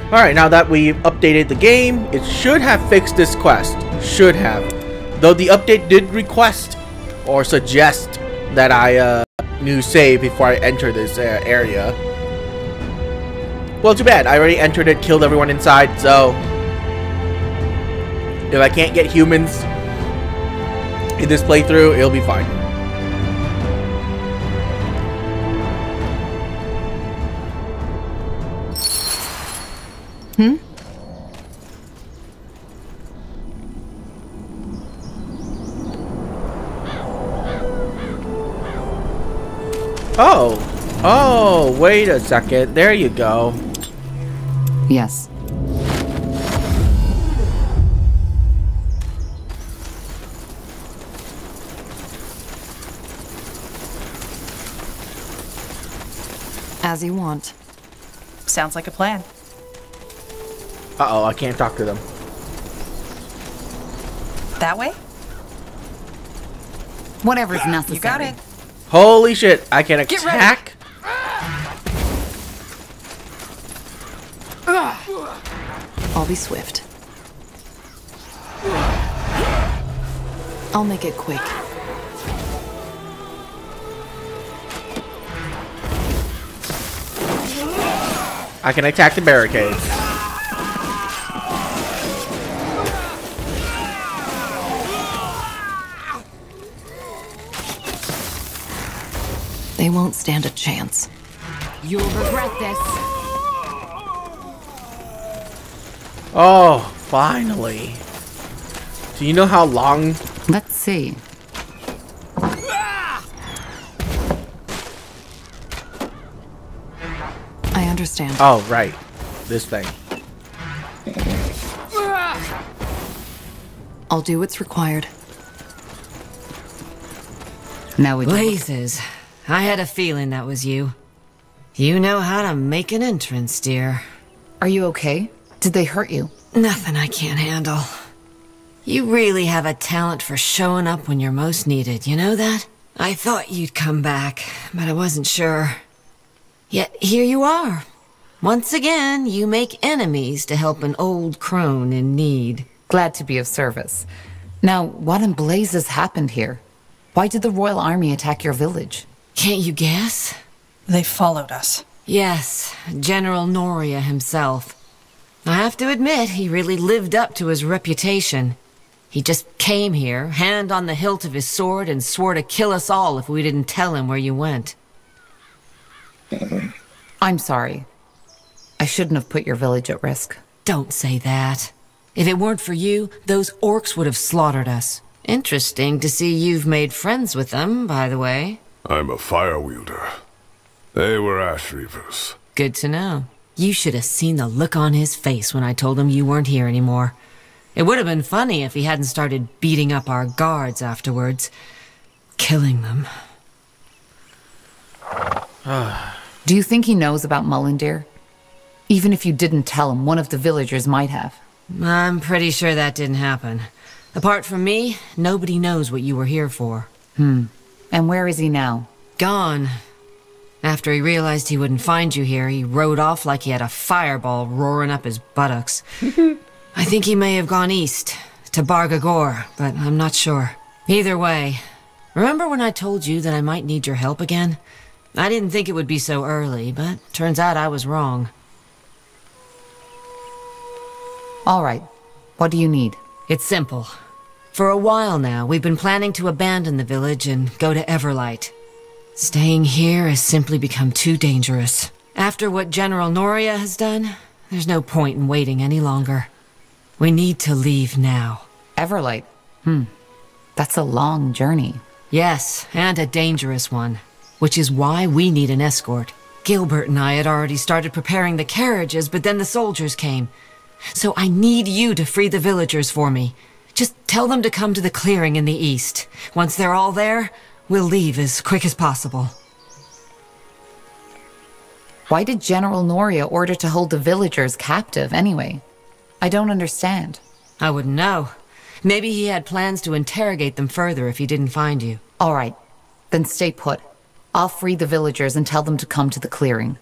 Alright, now that we've updated the game, it should have fixed this quest. Should have. Though the update did request or suggest that I new save before I enter this area. Well, too bad. I already entered it, killed everyone inside, so if I can't get humans in this playthrough, it'll be fine. Oh, wait a second. There you go. Yes. As you want. Sounds like a plan. Uh-oh, I can't talk to them. That way? Whatever's necessary. You got it. Holy shit, I can attack? I'll be swift. I'll make it quick. I can attack the barricades. They won't stand a chance. You'll regret this. Oh, finally. Do you know how long? Let's see. I understand. Oh, right. This thing. I'll do what's required. Now we Blazes. I had a feeling that was you. You know how to make an entrance, dear. Are you okay? Did they hurt you? Nothing I can't handle. You really have a talent for showing up when you're most needed, you know that? I thought you'd come back, but I wasn't sure. Yet here you are. Once again, you make enemies to help an old crone in need. Glad to be of service. Now, what in blazes happened here? Why did the royal army attack your village? Can't you guess? They followed us. Yes, General Noria himself. I have to admit, he really lived up to his reputation. He just came here, hand on the hilt of his sword, and swore to kill us all if we didn't tell him where you went. I'm sorry. I shouldn't have put your village at risk. Don't say that. If it weren't for you, those orcs would have slaughtered us. Interesting to see you've made friends with them, by the way. I'm a fire wielder. They were ash reavers. Good to know. You should have seen the look on his face when I told him you weren't here anymore. It would have been funny if he hadn't started beating up our guards afterwards. Killing them. Do you think he knows about Mullendeer? Even if you didn't tell him, one of the villagers might have. I'm pretty sure that didn't happen. Apart from me, nobody knows what you were here for. And where is he now? Gone. After he realized he wouldn't find you here, he rode off like he had a fireball roaring up his buttocks. I think he may have gone east, to Bargagor, but I'm not sure. Either way, remember when I told you that I might need your help again? I didn't think it would be so early, but turns out I was wrong. All right. What do you need? It's simple. For a while now, we've been planning to abandon the village and go to Everlight. Staying here has simply become too dangerous. After what General Noria has done, there's no point in waiting any longer. We need to leave now. Everlight? That's a long journey. Yes, and a dangerous one. Which is why we need an escort. Gilbert and I had already started preparing the carriages, but then the soldiers came. So I need you to free the villagers for me. Just tell them to come to the clearing in the east. Once they're all there, we'll leave as quick as possible. Why did General Noria order to hold the villagers captive anyway? I don't understand. I wouldn't know. Maybe he had plans to interrogate them further if he didn't find you. All right, then stay put. I'll free the villagers and tell them to come to the clearing.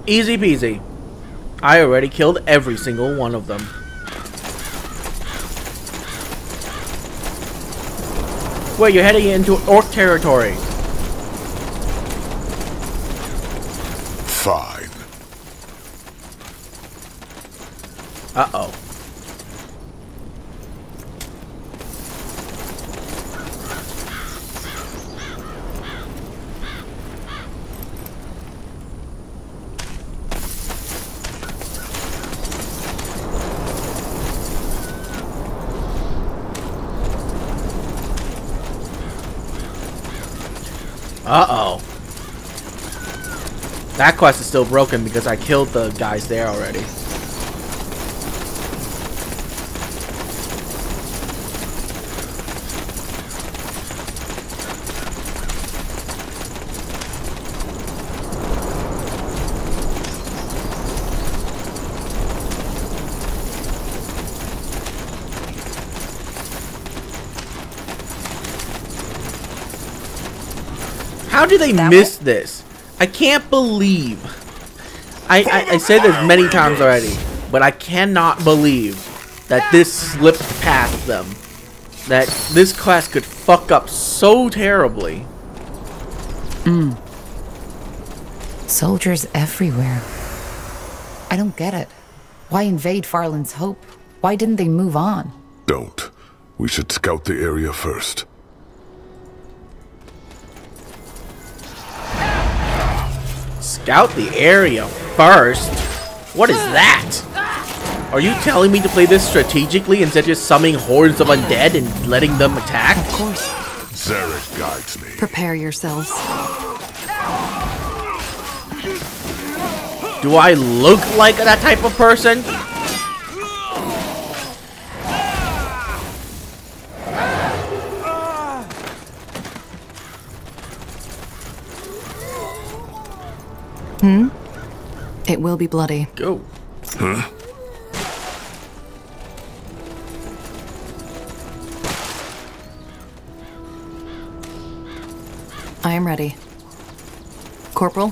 Easy peasy. I already killed every single one of them. Wait, you're heading into orc territory. Fine. Uh-oh. Uh-oh. That quest is still broken because I killed the guys there already. How do they miss this? I can't believe. I said this many times already, but I cannot believe that this slipped past them. That this class could fuck up so terribly. Soldiers everywhere. I don't get it. Why invade Farland's Hope? Why didn't they move on? Don't. We should scout the area first. Scout the area first? What is that? Are you telling me to play this strategically instead of just summoning hordes of undead and letting them attack? Of course. Zarek guides me. Prepare yourselves. Do I look like that type of person? It will be bloody. Go. Huh? I am ready. Corporal?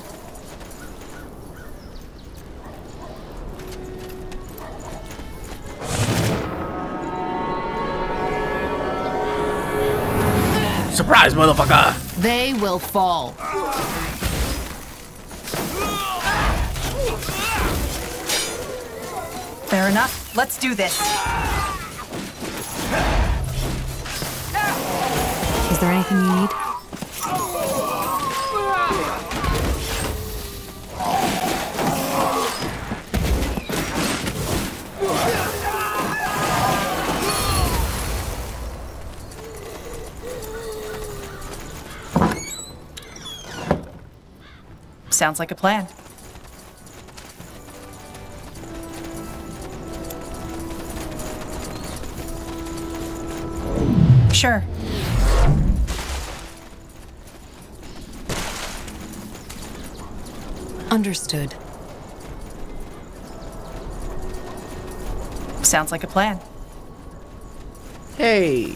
Surprise, motherfucker! They will fall. Fair enough. Let's do this. Is there anything you need? Sounds like a plan. Sure. Understood. Sounds like a plan. Hey.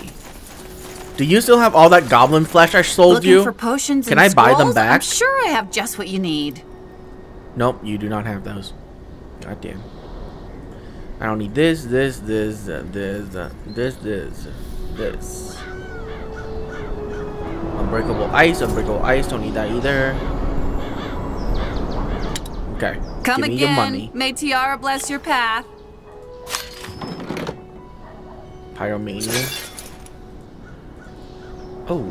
Do you still have all that goblin flesh I sold Looking you? for potions Can and I buy them scrolls? back? I'm sure I have just what you need. Nope, you do not have those. God damn. I don't need this. Unbreakable ice, don't need that either. Okay. Come give me your money. again. May Tiara bless your path. Pyromania. Oh.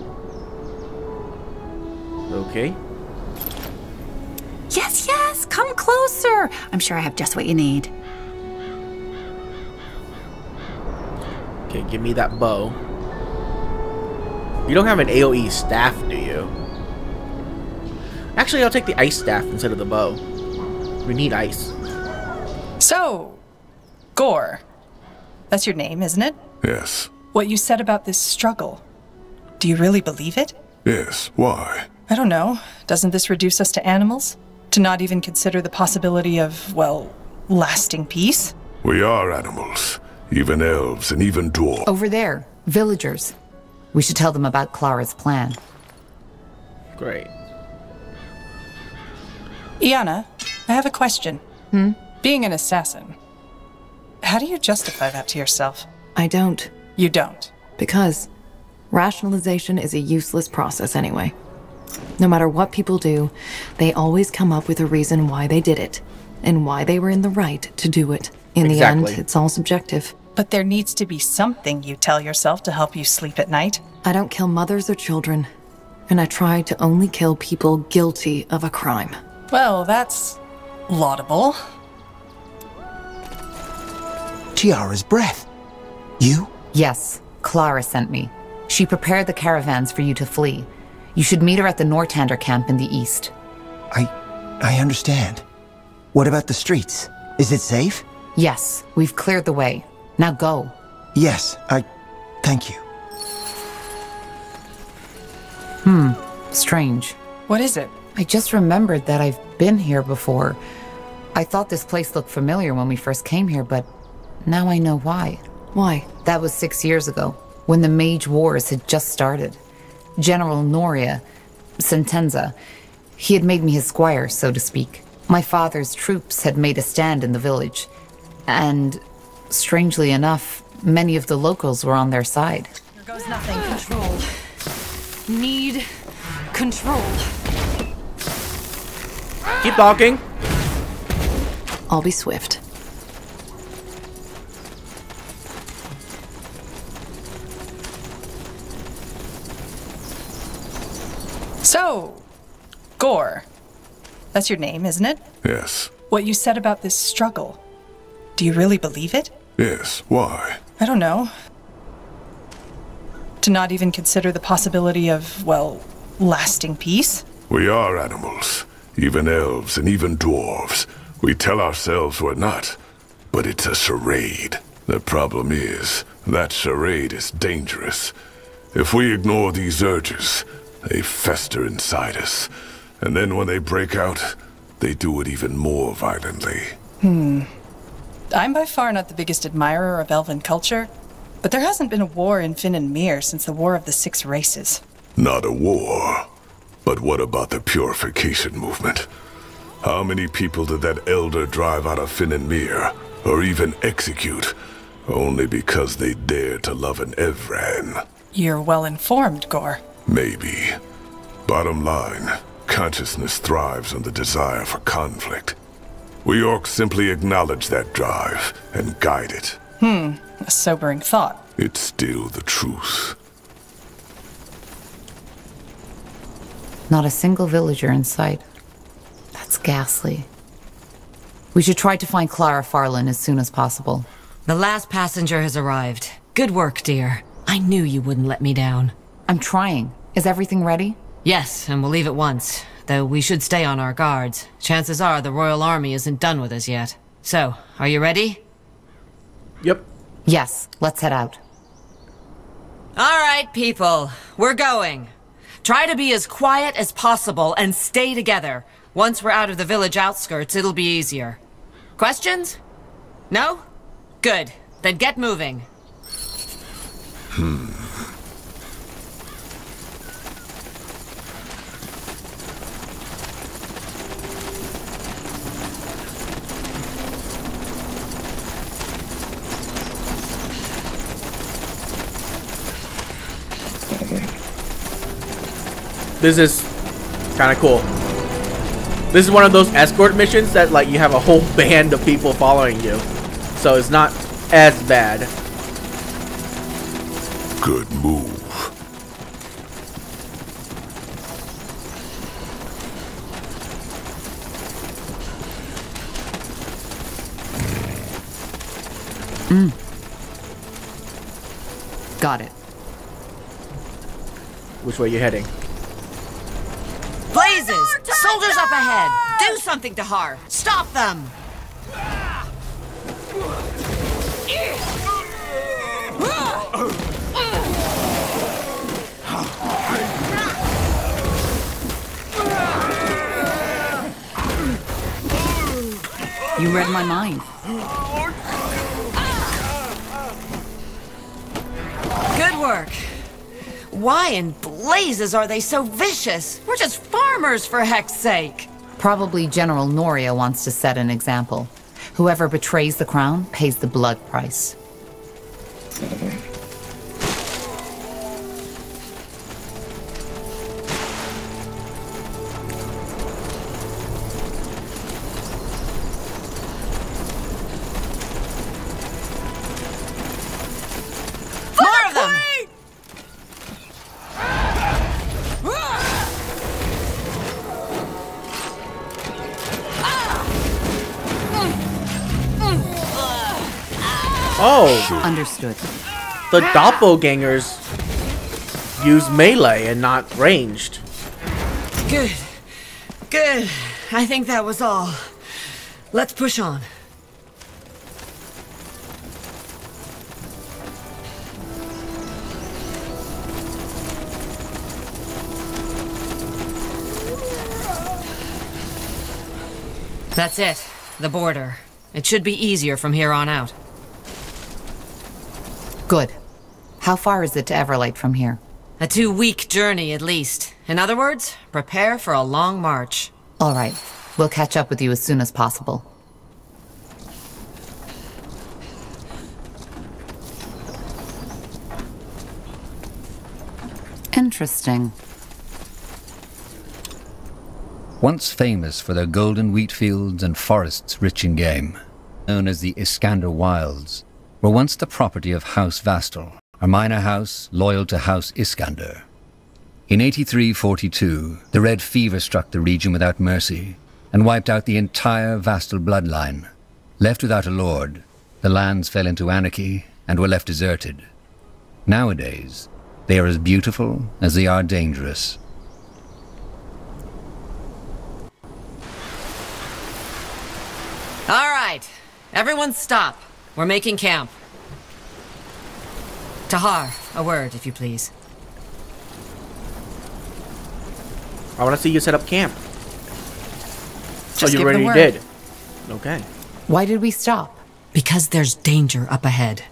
Okay. Yes, yes. Come closer. I'm sure I have just what you need. Okay, give me that bow. You don't have an AoE staff, do you? Actually, I'll take the ice staff instead of the bow. We need ice. So, Gore. That's your name, isn't it? Yes. What you said about this struggle. Do you really believe it? Yes. Why? I don't know. Doesn't this reduce us to animals? To not even consider the possibility of, well, lasting peace? We are animals. Even elves and even dwarves. Over there, villagers. We should tell them about Clara's plan. Great. Iana, I have a question. Being an assassin, how do you justify that to yourself? I don't. You don't. Because rationalization is a useless process anyway. No matter what people do, they always come up with a reason why they did it, and why they were in the right to do it. In the end, it's all subjective. But there needs to be something you tell yourself to help you sleep at night. I don't kill mothers or children, and I try to only kill people guilty of a crime. Well, that's laudable. Tiara's breath. You? Yes, Clara sent me. She prepared the caravans for you to flee. You should meet her at the Nortander camp in the east. I understand. What about the streets? Is it safe? Yes, we've cleared the way. Now go. Yes, thank you. Strange. What is it? I just remembered that I've been here before. I thought this place looked familiar when we first came here, but now I know why. Why? That was 6 years ago, when the Mage Wars had just started. General Noria, Sentenza, he had made me his squire, so to speak. My father's troops had made a stand in the village, and strangely enough, many of the locals were on their side. Here goes nothing. Control. Need control. Keep talking. I'll be swift. So, Gore. That's your name, isn't it? Yes. What you said about this struggle. Do you really believe it? Yes. Why? I don't know. To not even consider the possibility of, well, lasting peace? We are animals. Even elves and even dwarves. We tell ourselves we're not. But it's a charade. The problem is, that charade is dangerous. If we ignore these urges, they fester inside us. And then when they break out, they do it even more violently. I'm by far not the biggest admirer of elven culture, but there hasn't been a war in Finn and Mir since the War of the Six Races. Not a war. But what about the purification movement? How many people did that elder drive out of Finn and Mir, or even execute, only because they dared to love an Evran? You're well informed, Gore. Maybe. Bottom line, consciousness thrives on the desire for conflict. We orcs simply acknowledge that drive and guide it. A sobering thought. It's still the truth. Not a single villager in sight. That's ghastly. We should try to find Clara Farland as soon as possible. The last passenger has arrived. Good work, dear. I knew you wouldn't let me down. I'm trying. Is everything ready? Yes, and we'll leave at once. Though we should stay on our guards. Chances are the Royal Army isn't done with us yet. So, are you ready? Yep. Yes, let's head out. All right, people. We're going. Try to be as quiet as possible and stay together. Once we're out of the village outskirts, it'll be easier. Questions? No? Good. Then get moving. This is kind of cool. This is one of those escort missions that like you have a whole band of people following you. So it's not as bad. Good move. Got it. Which way are you heading? Blazes! Soldiers up ahead! Do something to Har! Stop them! You read my mind. Good work. Why in blazes are they so vicious? We're just farmers, for heck's sake. Probably General Noria wants to set an example. Whoever betrays the crown pays the blood price. More of them! Oh, Understood. the doppelgangers use melee and not ranged. Good. Good. I think that was all. Let's push on. That's it. The border. It should be easier from here on out. Good. How far is it to Everlight from here? A 2-week journey at least. In other words, prepare for a long march. All right. We'll catch up with you as soon as possible. Interesting. Once famous for their golden wheat fields and forests rich in game, known as the Iskander Wilds, were once the property of House Vastal, a minor house loyal to House Iskander. In 8342, the Red Fever struck the region without mercy and wiped out the entire Vastal bloodline. Left without a lord, the lands fell into anarchy and were left deserted. Nowadays, they are as beautiful as they are dangerous. All right. Everyone stop. We're making camp. Tahar, a word, if you please. I want to see you set up camp. Just oh, you give the already word. did. Okay. Why did we stop? Because there's danger up ahead.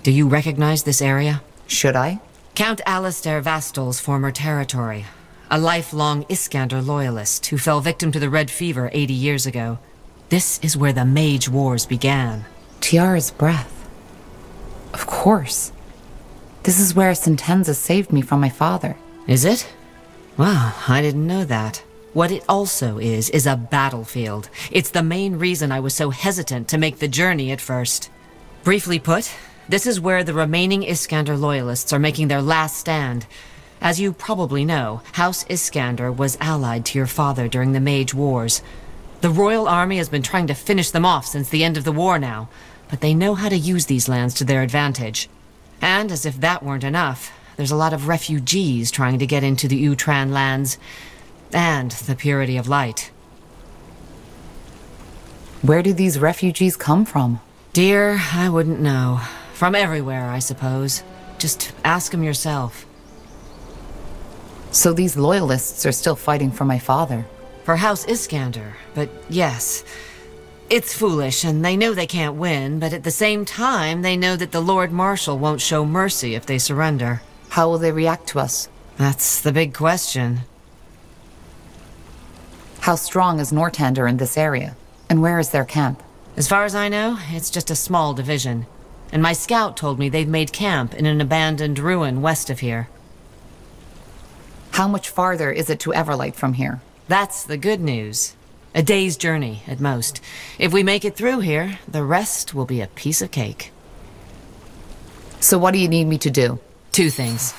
Do you recognize this area? Should I? Count Alistair Vastal's former territory. A lifelong Iskander loyalist who fell victim to the Red Fever 80 years ago. This is where the Mage Wars began. Tiara's breath. Of course. This is where Sentenza saved me from my father. Is it? Wow, I didn't know that. What it also is a battlefield. It's the main reason I was so hesitant to make the journey at first. Briefly put, this is where the remaining Iskander loyalists are making their last stand. As you probably know, House Iskander was allied to your father during the Mage Wars. The Royal Army has been trying to finish them off since the end of the war now, but they know how to use these lands to their advantage. And as if that weren't enough, there's a lot of refugees trying to get into the Utran lands, and the Purity of Light. Where do these refugees come from? Dear, I wouldn't know. From everywhere, I suppose. Just ask them yourself. So these loyalists are still fighting for my father. For House Iskander, but yes. It's foolish, and they know they can't win, but at the same time, they know that the Lord Marshal won't show mercy if they surrender. How will they react to us? That's the big question. How strong is Nortander in this area? And where is their camp? As far as I know, it's just a small division. And my scout told me they've made camp in an abandoned ruin west of here. How much farther is it to Everlight from here? That's the good news. A day's journey, at most. If we make it through here, the rest will be a piece of cake. So what do you need me to do? 2 things.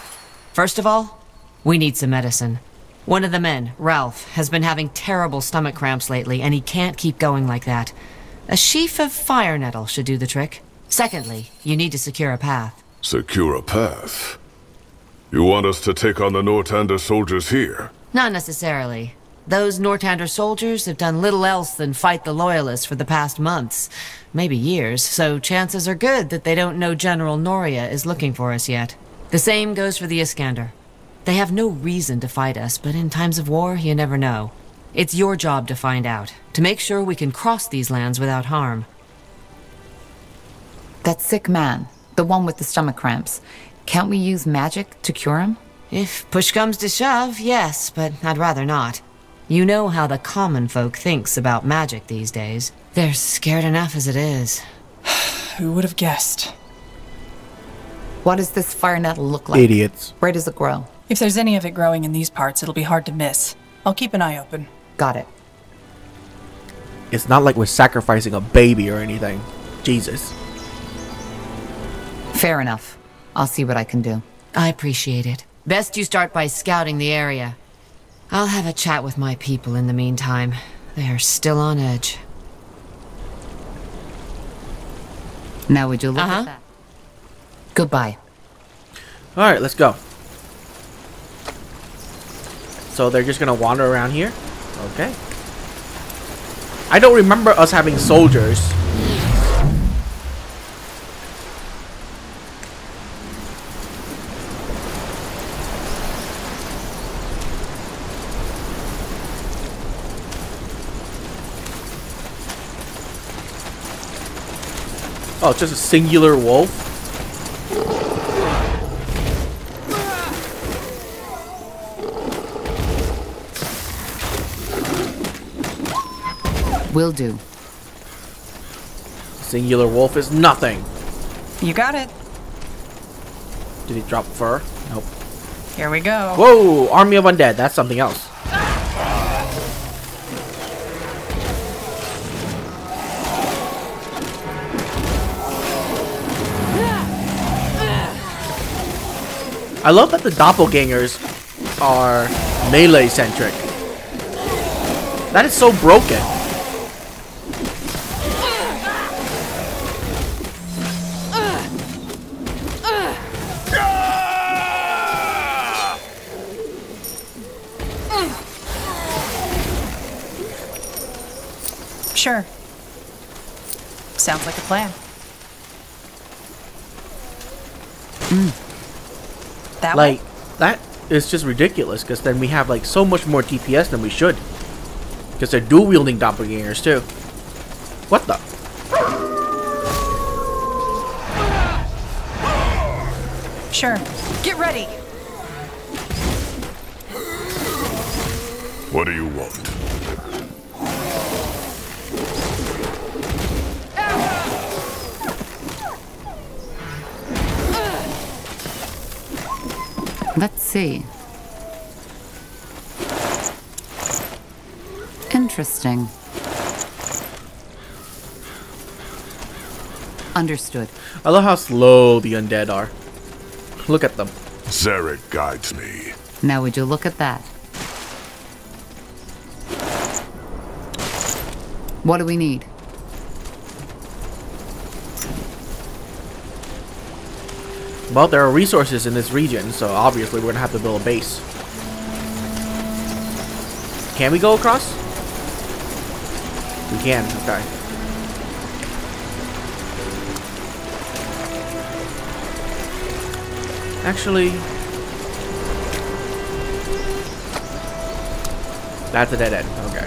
First of all, we need some medicine. One of the men, Ralph, has been having terrible stomach cramps lately, and he can't keep going like that. A sheaf of fire nettle should do the trick. Secondly, you need to secure a path. Secure a path? You want us to take on the Nortander soldiers here? Not necessarily. Those Nortander soldiers have done little else than fight the Loyalists for the past months, maybe years, so chances are good that they don't know General Noria is looking for us yet. The same goes for the Iskander. They have no reason to fight us, but in times of war, you never know. It's your job to find out, to make sure we can cross these lands without harm. That sick man, the one with the stomach cramps, can't we use magic to cure him? If push comes to shove, yes, but I'd rather not. You know how the common folk thinks about magic these days. They're scared enough as it is. Who would have guessed? What does this fire nettle look like? Idiots. Where does it grow? If there's any of it growing in these parts, it'll be hard to miss. I'll keep an eye open. Got it. It's not like we're sacrificing a baby or anything. Jesus. Fair enough. I'll see what I can do. I appreciate it. Best you start by scouting the area. I'll have a chat with my people in the meantime. They are still on edge. Now would you look at that? Goodbye. Alright, let's go. So they're just gonna wander around here? Okay. I don't remember us having soldiers. Oh, it's just a singular wolf? Will do. Singular wolf is nothing. You got it. Did he drop fur? Nope. Here we go. Whoa! Army of undead. That's something else. I love that the doppelgangers are melee-centric. That is so broken. Sure. Sounds like a plan. That Like, way? that is just ridiculous, because then we have, like, so much more DPS than we should. Because they're dual-wielding doppelgangers, too. What the? Sure. Get ready. What do you want? Let's see. Interesting. Understood. I love how slow the undead are. Look at them. Zarek guides me. Now would you look at that? What do we need? Well, there are resources in this region, so obviously we're gonna have to build a base. Can we go across? We can, okay. Actually, that's a dead end, okay.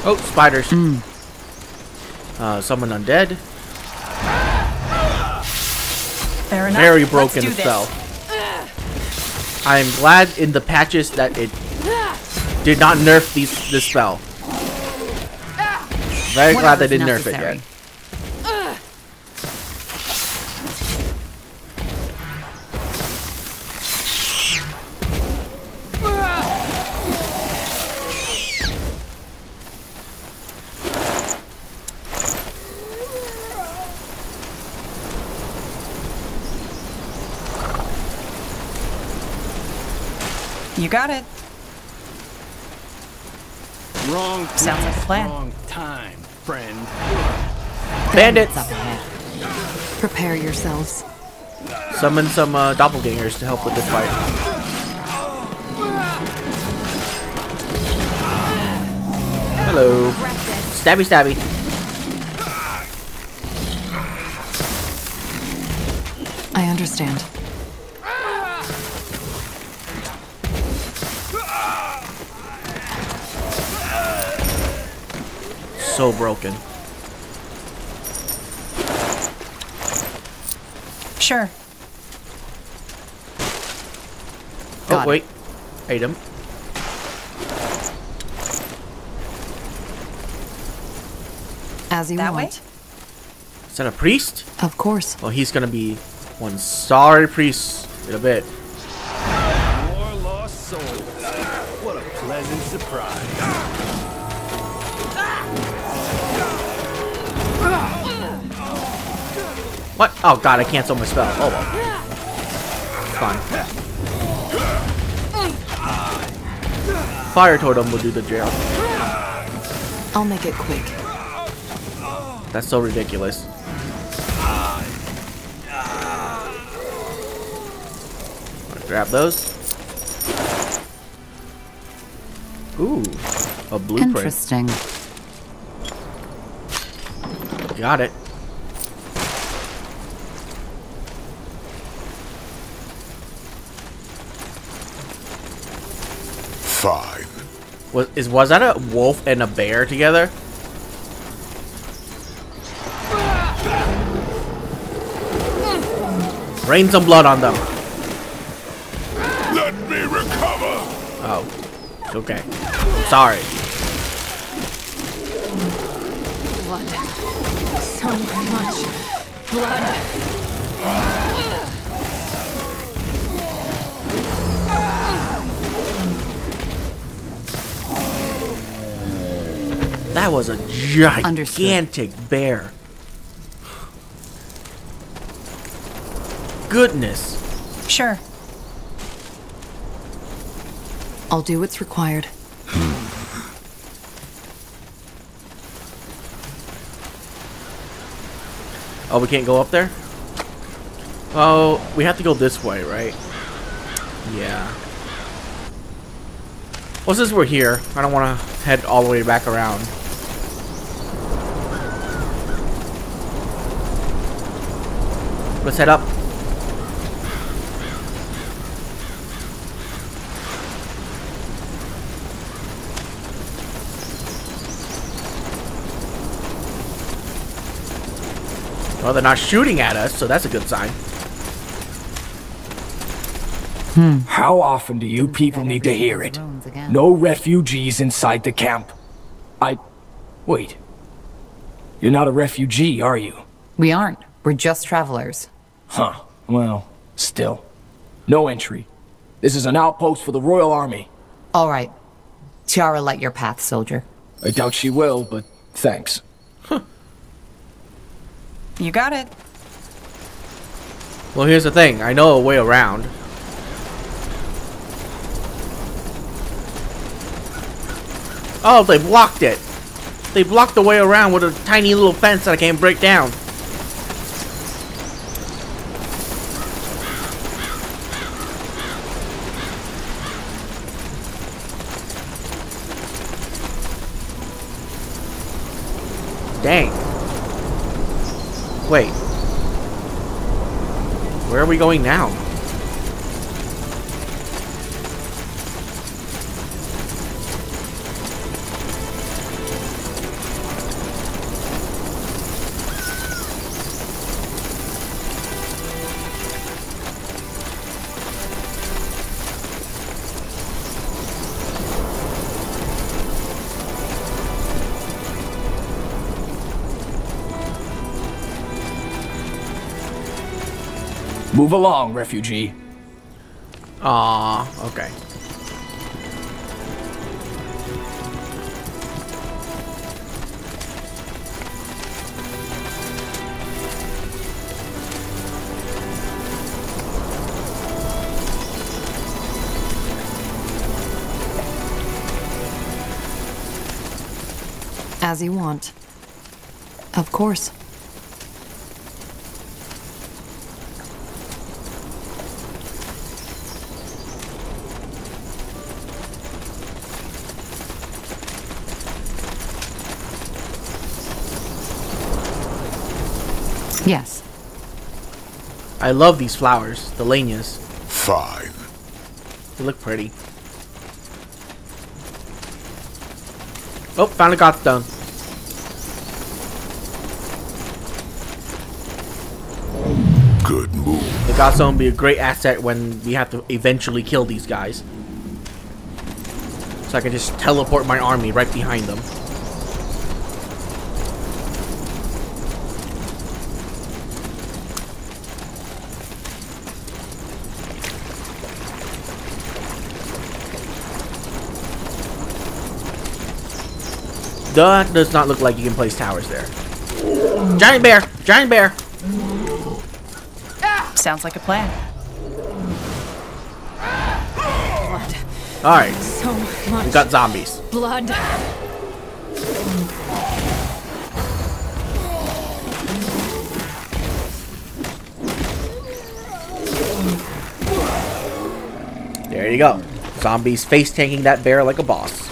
Oh, spiders. Summon undead. Fair enough. Very broken Let's do spell. this. I am glad in the patches that it did not nerf this spell. Very glad they didn't nerf it yet. You got it. Wrong place, Sounds like a plan. wrong time, friend. Bandits! Up ahead. Prepare yourselves. Summon some doppelgangers to help with this fight. Hello. Stabby stabby. I understand. So broken. Sure. Oh, wait. Item. As you That want. Is that a priest? Of course. Well, he's gonna be one sorry priest in a bit. More lost souls. What a pleasant surprise. What? Oh god, I canceled my spell. Oh well. Fine. Fire totem will do the job. I'll make it quick. That's so ridiculous. Grab those. Ooh, a blueprint. Interesting. Got it. Fine. Was that a wolf and a bear together? Rain some blood on them. Let me recover. Oh, okay. Sorry. Blood. So much blood. That was a gigantic bear. Goodness. Sure. I'll do what's required. Oh, we can't go up there? Oh, we have to go this way, right? Yeah. Well, since we're here, I don't want to head all the way back around. Let's head up. Well, they're not shooting at us, so that's a good sign. How often do you people need to hear it? No refugees inside the camp. Wait. You're not a refugee, are you? We aren't. We're just travelers. Huh. Well, still. No entry. This is an outpost for the Royal Army. All right. Tiara, light your path, soldier. I doubt she will, but thanks. You got it. Well, here's the thing. I know a way around. Oh, they blocked it. They blocked the way around with a tiny little fence that I can't break down. Dang. Wait. Where are we going now? Move along, refugee. Aww, okay. As you want. Of course. Yes. I love these flowers, the lanias. Fine. They look pretty. Oh, found a godstone. Good move. The Godzone will be a great asset when we have to eventually kill these guys. So I can just teleport my army right behind them. That does not look like you can place towers there. Giant bear! Giant bear! Sounds like a plan. Blood. Alright. So much. We got zombies. Blood. There you go. Zombies face tanking that bear like a boss.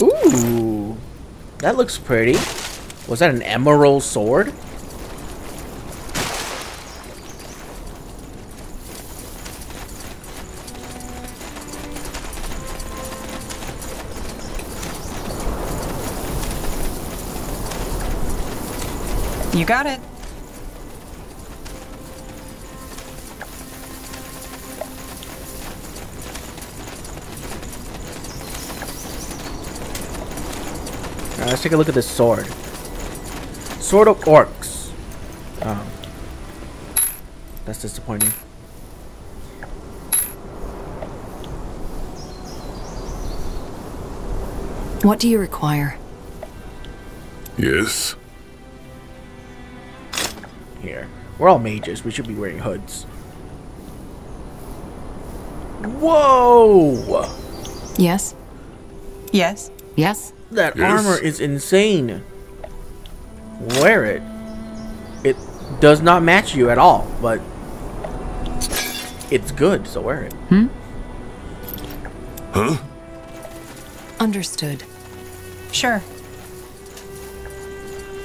Ooh, that looks pretty. Was that an emerald sword? You got it. Let's take a look at this sword. Sword of Orcs. That's disappointing. What do you require? Yes? Here. We're all mages. We should be wearing hoods. Whoa! Yes? Yes. Yes? That Yes. armor is insane. Wear it. It does not match you at all, but it's good, so wear it. Huh? Understood. Sure.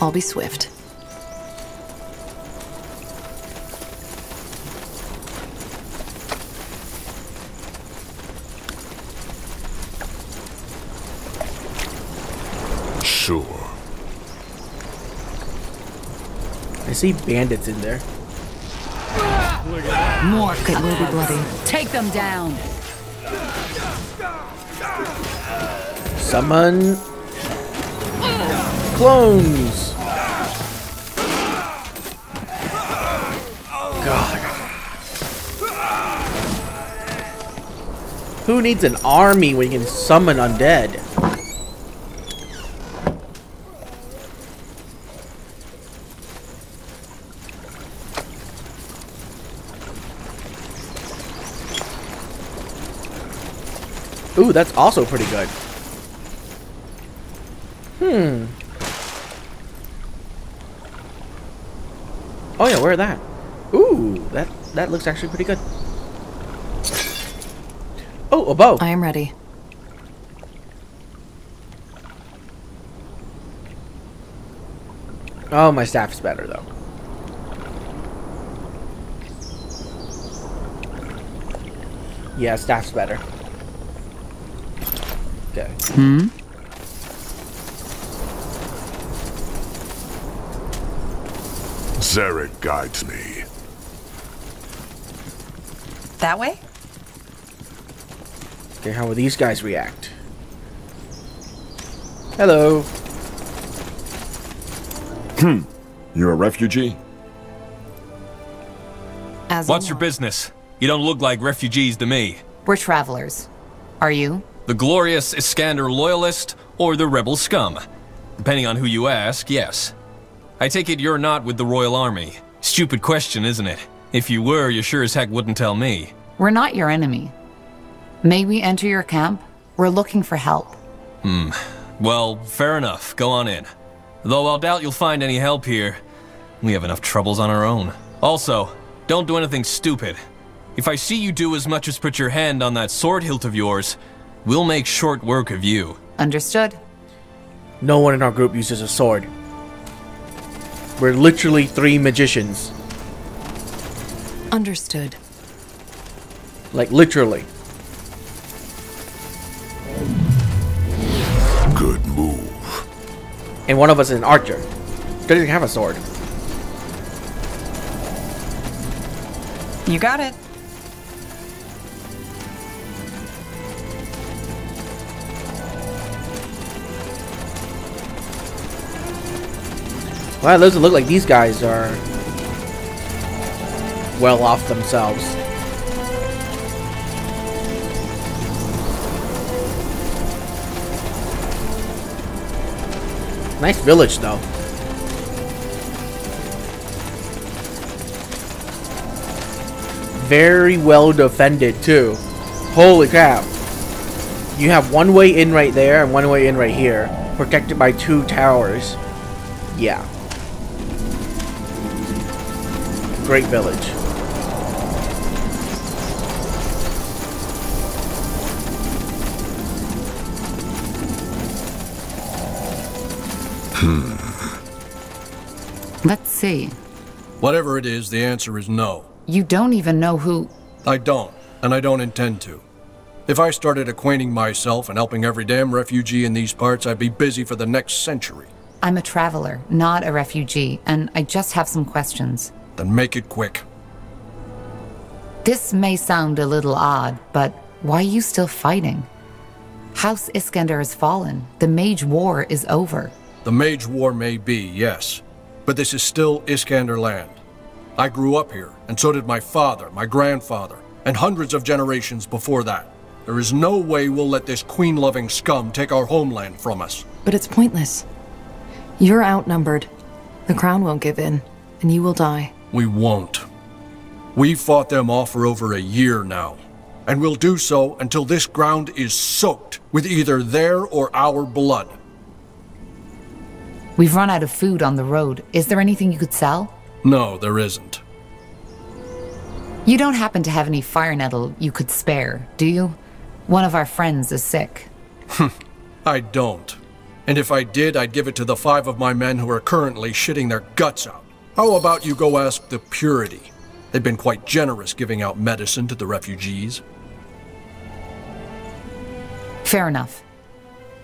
I'll be swift. Sure. I see bandits in there. More It will be bloody. Take them down. Summon clones. God. Who needs an army when you can summon undead? Ooh, that's also pretty good. Oh yeah, wear that. Ooh, that looks actually pretty good. Oh, a bow. I am ready. Oh, my staff's better though. Yeah, staff's better. Okay. Zarek guides me. That way? Okay, how will these guys react? Hello. You're a refugee? What's your business? You don't look like refugees to me. We're travelers. Are you? The glorious Iskander loyalist or the rebel scum? Depending on who you ask, yes. I take it you're not with the Royal Army. Stupid question, isn't it? If you were, you sure as heck wouldn't tell me. We're not your enemy. May we enter your camp? We're looking for help. Well, fair enough. Go on in. Though I'll doubt you'll find any help here. We have enough troubles on our own. Also, don't do anything stupid. If I see you do as much as put your hand on that sword hilt of yours, we'll make short work of you. Understood. No one in our group uses a sword. We're literally 3 magicians. Understood. Like, literally. Good move. And one of us is an archer. Doesn't have a sword. You got it. Well, it doesn't look like these guys are well off themselves. Nice village, though. Very well defended, too. Holy crap. You have one way in right there and one way in right here. Protected by 2 towers. Yeah. Great village. Let's see. Whatever it is, the answer is no. You don't even know who... I don't, and I don't intend to. If I started acquainting myself and helping every damn refugee in these parts, I'd be busy for the next century. I'm a traveler, not a refugee, and I just have some questions. Then make it quick. This may sound a little odd, but why are you still fighting? House Iskander has fallen. The Mage War is over. The Mage War may be, yes. But this is still Iskander land. I grew up here, and so did my father, my grandfather, and hundreds of generations before that. There is no way we'll let this queen-loving scum take our homeland from us. But it's pointless. You're outnumbered. The crown won't give in, and you will die. We won't. We've fought them off for over a year now, and we'll do so until this ground is soaked with either their or our blood. We've run out of food on the road. Is there anything you could sell? No, there isn't. You don't happen to have any fire nettle you could spare, do you? One of our friends is sick. I don't. And if I did, I'd give it to the 5 of my men who are currently shitting their guts out. How about you go ask the Purity? They've been quite generous giving out medicine to the refugees. Fair enough.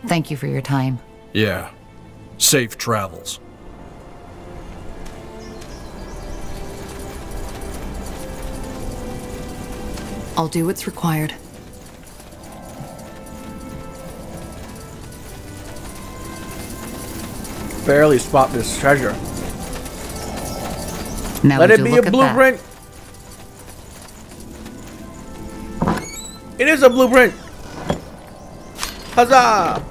Thank you for your time. Yeah. Safe travels. I'll do what's required. Barely spot this treasure. Now let it be a blueprint. It is a blueprint. Huzzah!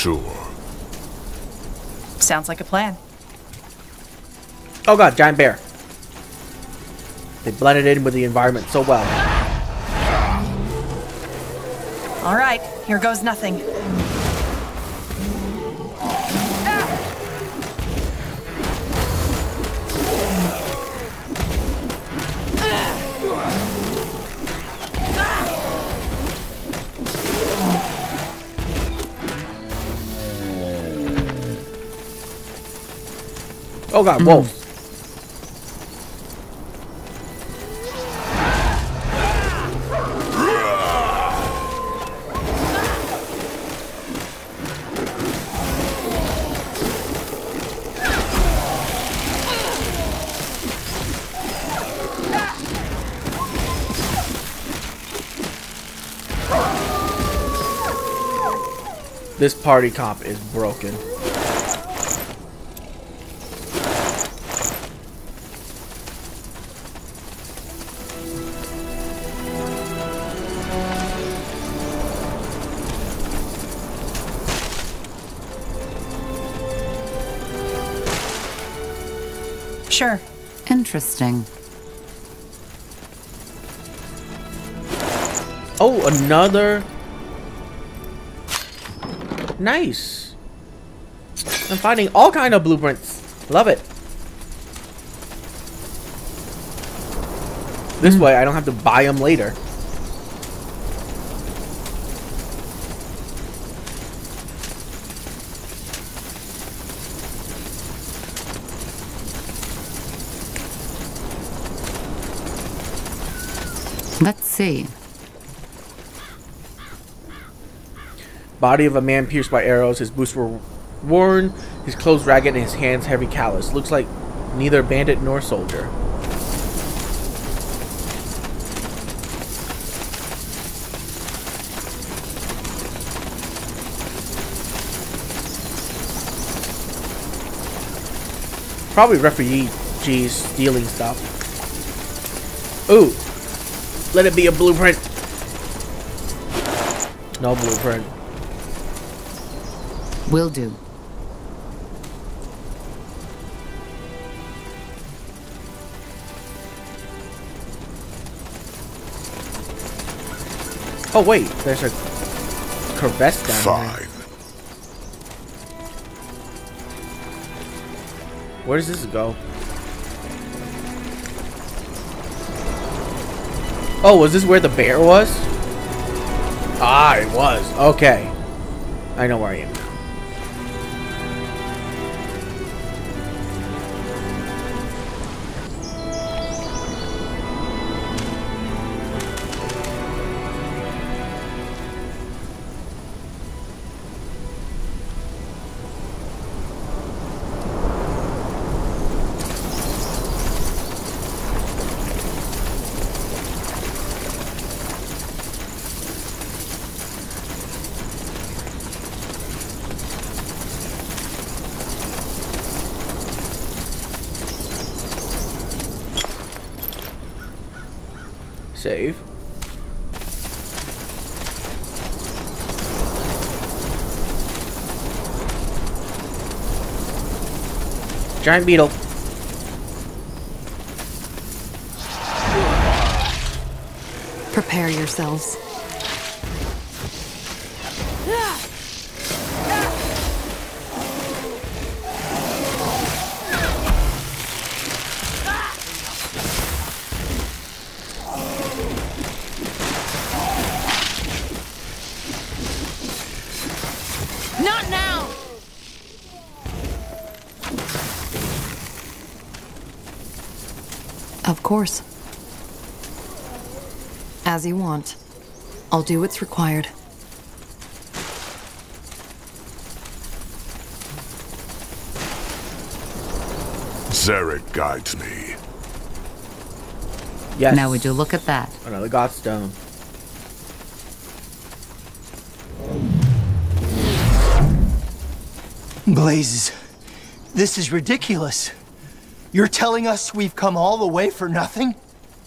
Sure. Sounds like a plan. Oh god, giant bear. They blended in with the environment so well. All right, here goes nothing. Oh god, wolf. This party comp is broken. Sure. Interesting. Oh, another Nice. I'm finding all kind of blueprints. Love it. This way, I don't have to buy them later. Let's see. Body of a man pierced by arrows. His boots were worn, his clothes ragged, and his hands heavy calloused. Looks like neither bandit nor soldier. Probably refugees stealing stuff. Ooh. Let it be a blueprint. No blueprint. Will do. Oh wait, there's a crevasse down there. Where does this go? Oh, was this where the bear was? Ah, it was. Okay. I know where I am now. Save. Giant beetle. Prepare yourselves. Not now! Of course. As you want. I'll do what's required. Zarek guides me. Yes. Now would you look at that? Another Godstone. Blazes. This is ridiculous. You're telling us we've come all the way for nothing?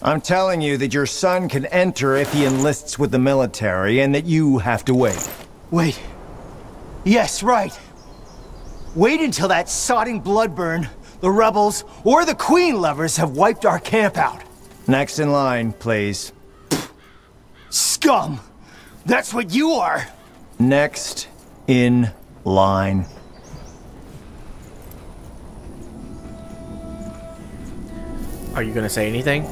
I'm telling you that your son can enter if he enlists with the military, and that you have to wait. Wait. Yes, right. Wait until that sodding Bloodburn, the rebels, or the Queen lovers have wiped our camp out. Next in line, please. Scum! That's what you are! Next in line. Are you gonna say anything?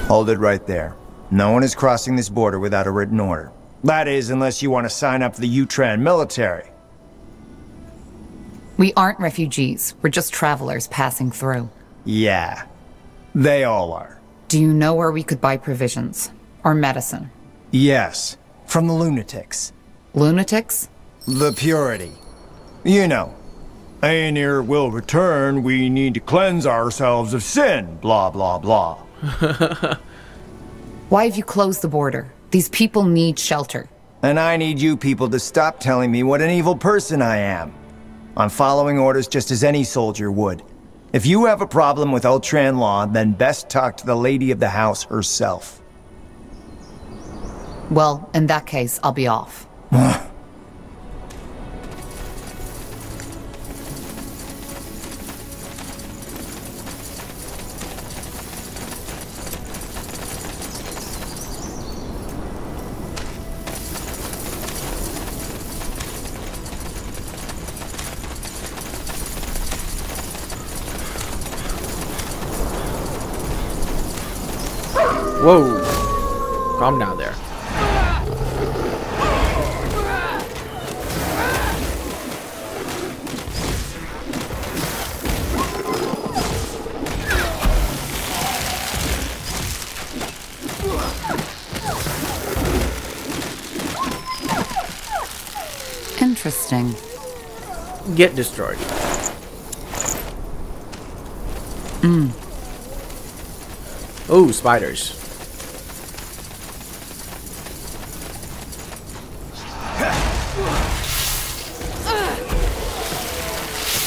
Hold it right there. No one is crossing this border without a written order. That is, unless you want to sign up for the Utran military. We aren't refugees. We're just travelers passing through. Yeah. They all are. Do you know where we could buy provisions? Or medicine? Yes. From the lunatics. Lunatics? The purity. You know. Aenir will return, we need to cleanse ourselves of sin, blah blah blah. Why have you closed the border? These people need shelter. And I need you people to stop telling me what an evil person I am. I'm following orders just as any soldier would. If you have a problem with Ultran law, then best talk to the lady of the house herself. Well, in that case, I'll be off. Whoa. Calm down there. Interesting. Get destroyed. Oh, spiders.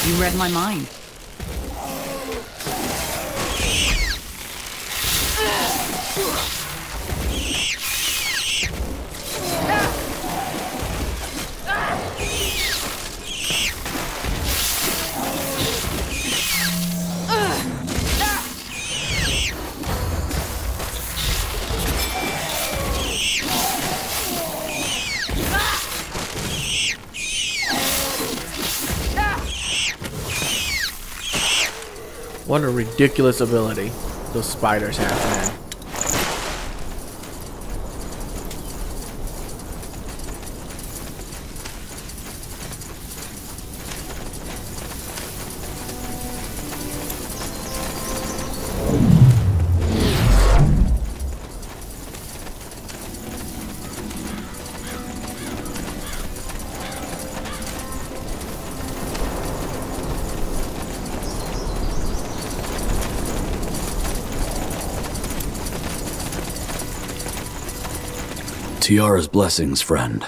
You read my mind. What a ridiculous ability those spiders have, man. Tiara's blessings, friend.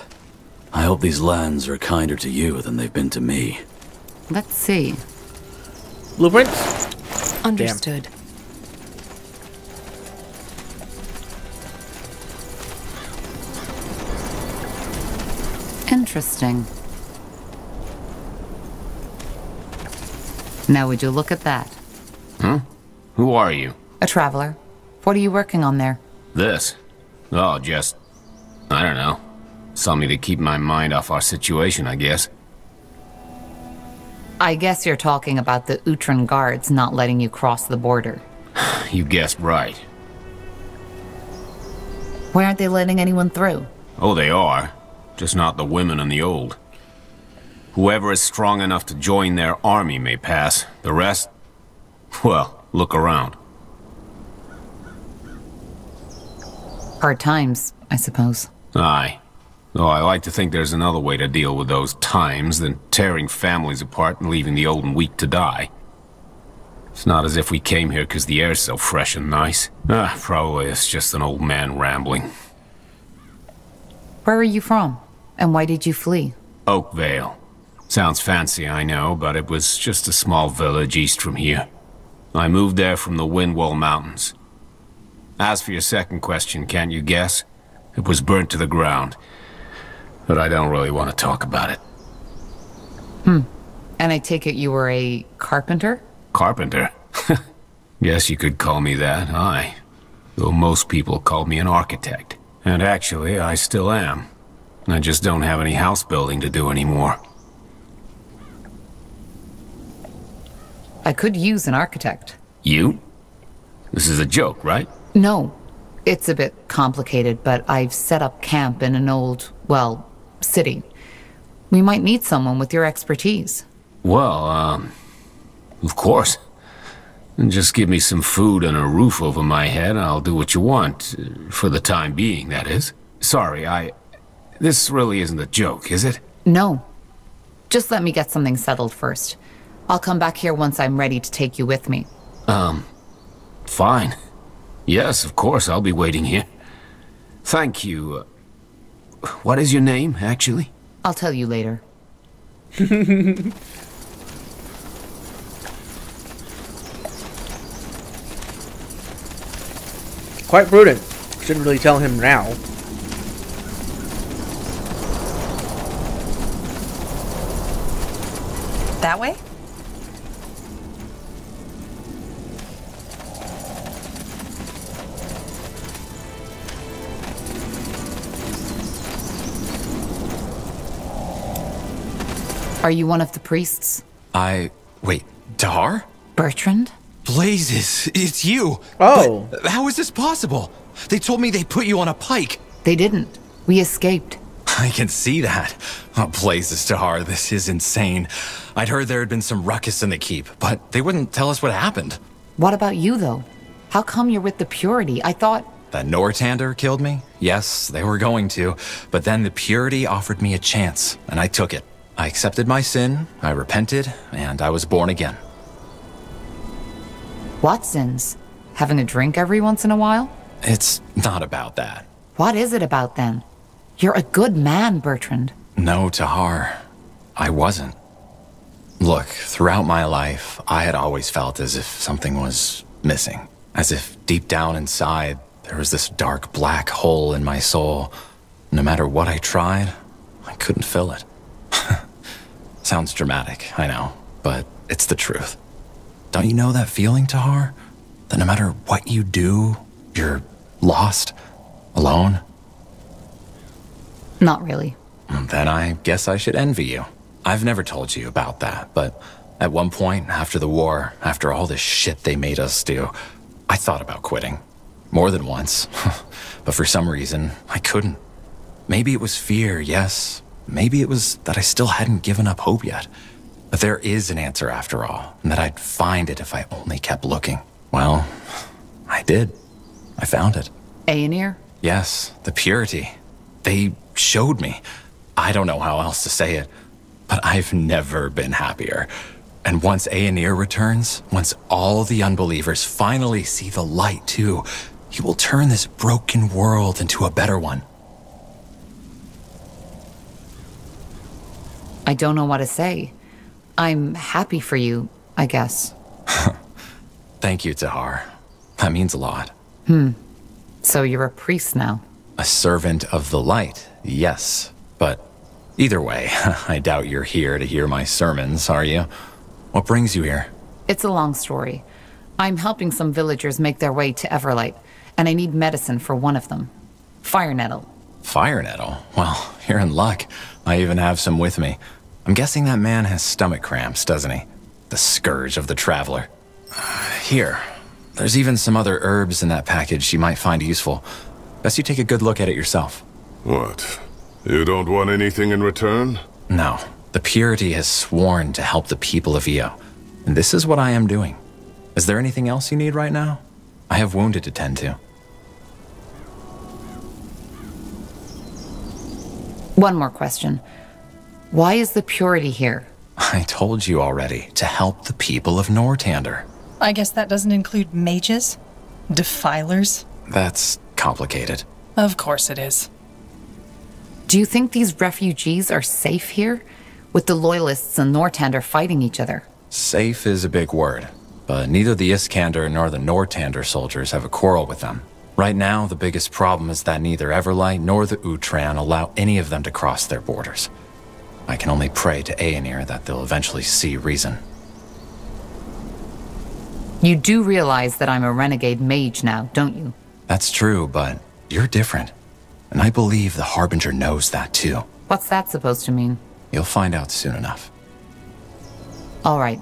I hope these lands are kinder to you than they've been to me. Let's see. Blueprints? Understood. Interesting. Now would you look at that? Huh? Who are you? A traveler. What are you working on there? This? Oh, just... I don't know. Something to keep my mind off our situation, I guess. I guess you're talking about the Utran guards not letting you cross the border. You guessed right. Why aren't they letting anyone through? Oh, they are. Just not the women and the old. Whoever is strong enough to join their army may pass. The rest... well, look around. Hard times, I suppose. Aye. Though I like to think there's another way to deal with those times than tearing families apart and leaving the old and weak to die. It's not as if we came here because the air's so fresh and nice. Probably it's just an old man rambling. Where are you from? And why did you flee? Oakvale. Sounds fancy, I know, but it was just a small village east from here. I moved there from the Windwall Mountains. As for your second question, can't you guess? It was burnt to the ground. But I don't really want to talk about it. And I take it you were a carpenter? Carpenter? Guess you could call me that, aye. Though most people call me an architect. And actually, I still am. I just don't have any house building to do anymore. I could use an architect. You? This is a joke, right? No. It's a bit complicated, but I've set up camp in an old, well, city. We might need someone with your expertise. Well, of course. And just give me some food and a roof over my head, I'll do what you want. For the time being, that is. Sorry, this really isn't a joke, is it? No. Just let me get something settled first. I'll come back here once I'm ready to take you with me. Fine. Yes, of course, I'll be waiting here. Thank you. What is your name, actually? I'll tell you later. Quite prudent. Shouldn't really tell him now. That way? Are you one of the priests? Wait, Tahar? Bertrand? Blazes, it's you. Oh. But how is this possible? They told me they put you on a pike. They didn't. We escaped. I can see that. Oh, Blazes, Tahar, this is insane. I'd heard there had been some ruckus in the keep, but they wouldn't tell us what happened. What about you, though? How come you're with the Purity? I thought... That Nortander killed me? Yes, they were going to. But then the Purity offered me a chance, and I took it. I accepted my sin, I repented, and I was born again. What sins? Having a drink every once in a while? It's not about that. What is it about, then? You're a good man, Bertrand. No, Tahar. I wasn't. Look, throughout my life, I had always felt as if something was missing. As if deep down inside, there was this dark black hole in my soul. No matter what I tried, I couldn't fill it. Sounds dramatic, I know, but it's the truth. Don't you know that feeling, Tahar? That no matter what you do, you're lost, alone? Not really. Then I guess I should envy you. I've never told you about that, but at one point after the war, after all this shit they made us do, I thought about quitting. More than once. But for some reason, I couldn't. Maybe it was fear, yes. Maybe it was that I still hadn't given up hope yet. But there is an answer after all, and that I'd find it if I only kept looking. Well, I did. I found it. Aenir? Yes, the Purity. They showed me. I don't know how else to say it, but I've never been happier. And once Aenir returns, once all the unbelievers finally see the light too, he will turn this broken world into a better one. I don't know what to say. I'm happy for you, I guess. Thank you, Tahar. That means a lot. So you're a priest now? A servant of the light, yes. But either way, I doubt you're here to hear my sermons, are you? What brings you here? It's a long story. I'm helping some villagers make their way to Everlight, and I need medicine for one of them. Fire nettle. Fire nettle? Well, you're in luck. I even have some with me. I'm guessing that man has stomach cramps, doesn't he? The scourge of the traveler. Here. There's even some other herbs in that package you might find useful. Best you take a good look at it yourself. What? You don't want anything in return? No. The Purity has sworn to help the people of Io. And this is what I am doing. Is there anything else you need right now? I have wounded to tend to. One more question. Why is the Purity here? I told you already, to help the people of Nortander. I guess that doesn't include mages? Defilers? That's complicated. Of course it is. Do you think these refugees are safe here? With the Loyalists and Nortander fighting each other? Safe is a big word, but neither the Iskander nor the Nortander soldiers have a quarrel with them. Right now, the biggest problem is that neither Everlight nor the Utran allow any of them to cross their borders. I can only pray to Aenir that they'll eventually see reason. You do realize that I'm a renegade mage now, don't you? That's true, but you're different. And I believe the Harbinger knows that too. What's that supposed to mean? You'll find out soon enough. All right.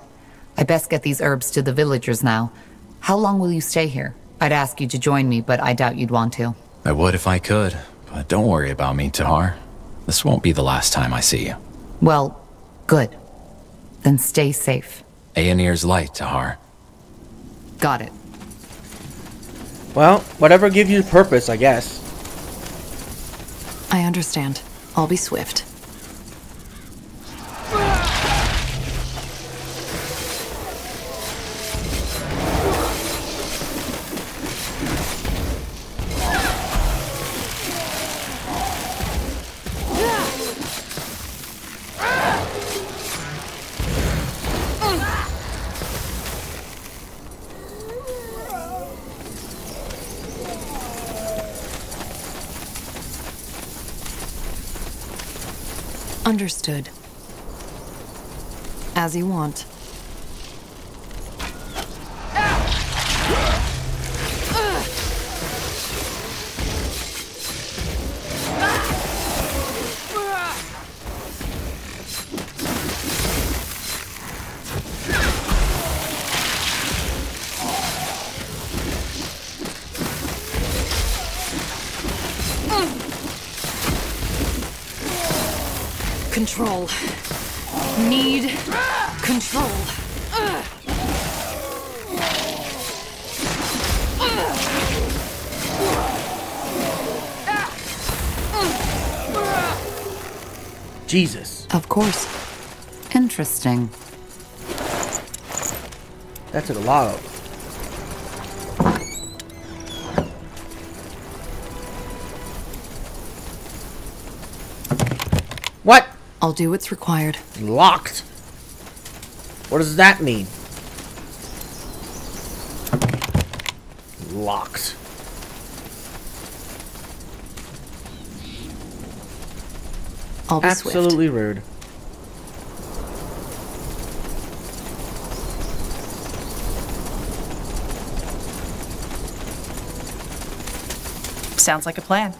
I best get these herbs to the villagers now. How long will you stay here? I'd ask you to join me, but I doubt you'd want to. I would if I could, but don't worry about me, Tahar. This won't be the last time I see you. Well, good. Then stay safe. Aenir's light, Tahar. Got it. Well, whatever gives you purpose, I guess. I understand. I'll be swift. Understood. As you want. control. Need control. Jesus. Of course. Interesting. That's a lot of. What? I'll do what's required. Locked. What does that mean? Locked. I'll be absolutely swift. Rude. Sounds like a plan.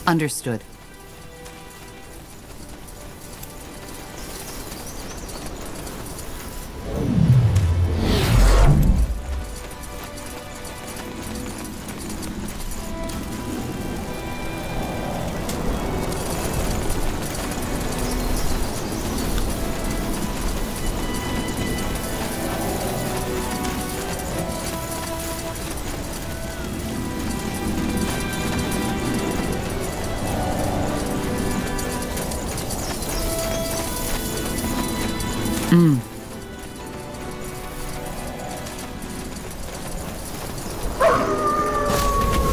Understood.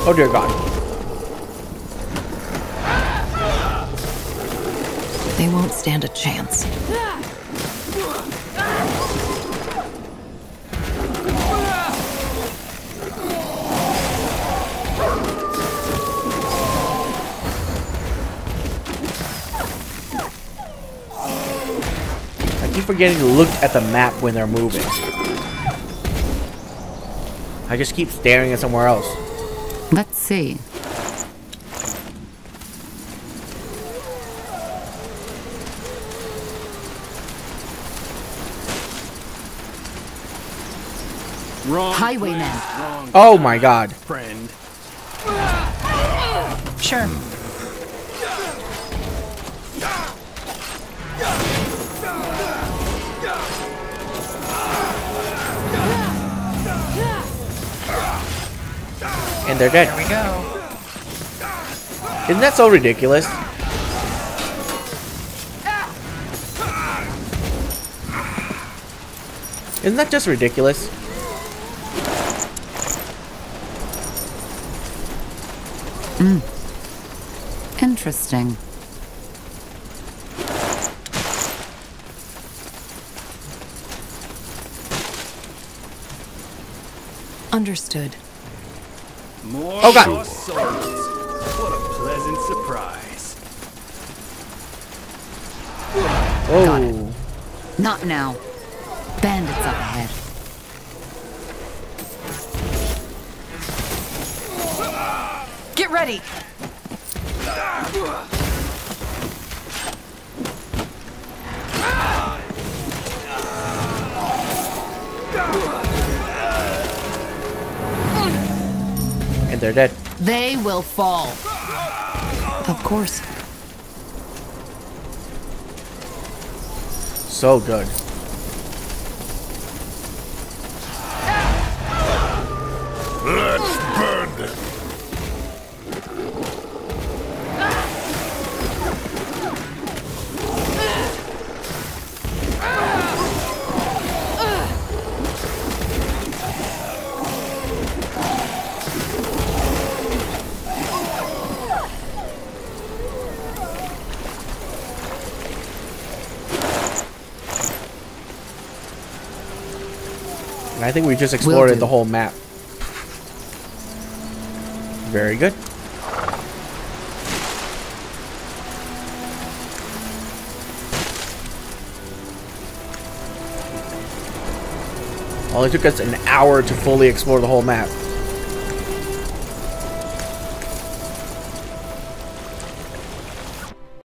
Oh dear God. They won't stand a chance. I keep forgetting to look at the map when they're moving. I just keep staring at somewhere else. Let's see. Highwaymen. Oh my God. Friend. Sure. And they're dead. There we go. Isn't that so ridiculous? Isn't that just ridiculous? Interesting. Understood. More Oh, God. souls. What a pleasant surprise. Oh. Not now. Bandits up ahead. Get ready. And they're dead. They will fall. Of course. So good. Let's burn them. And I think we just explored the whole map. Very good. Only took us an hour to fully explore the whole map.